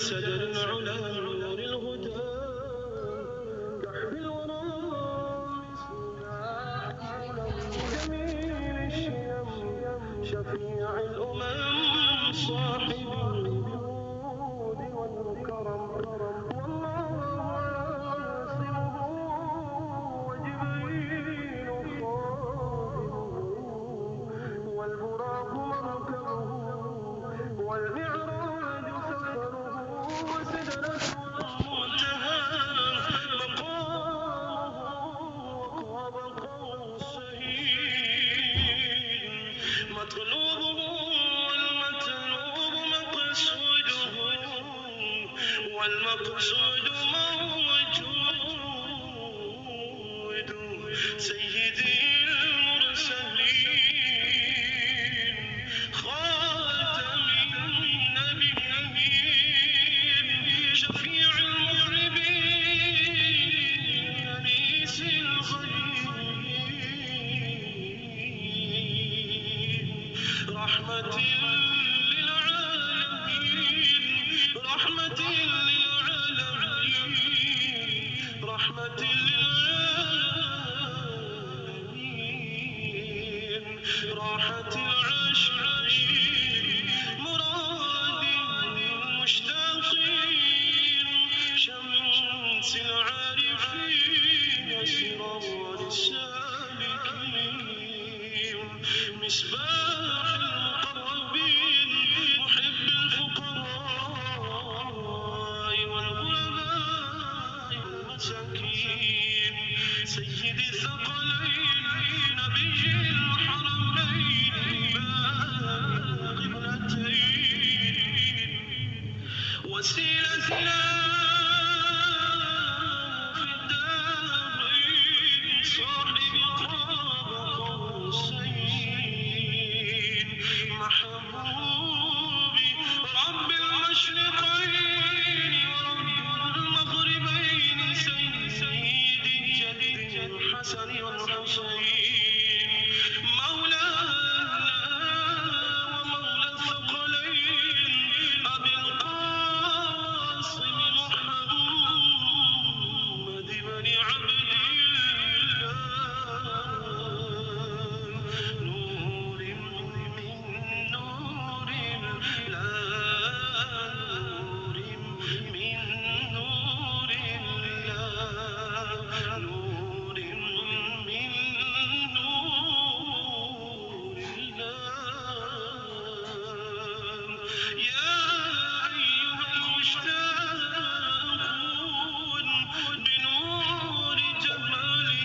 سدر العلا من نور الهدى كحب الورى جميل الشيم شفيع الأمم صاحب الجود والكرم والله عاصمه وجبريل خادمه والبراق مركبه والمعراج سفره وسدرته المنتهى مقامه وقاب قوسين مطلوبه والمطلوب مقصوده والمقصود موجود سيدي المرسلين خاتم النبيين شفيع المذنبين أنيس الغيبين رحمة للعالمين رحمة للعالمين رحمة للعالمين راحة العاشقين مراد المشتاقين شمس العارفين سرار السالكين مصباح المقربين محب الفقراء والغرباء المساكين سيد الثقلين نبي الحرمين باب القبلتين وسيلتنا في الدارين صاحب قاب قوسين محبوبي رب المشرقين ورب المغربين سيد الجد الحسن والحسين مولانا ومولى الثقلين أبي القاسم محمد بن عبد الله نور من نور لا نور من نور الله نور من نور الله يا أيها المشتاقون بنور جماله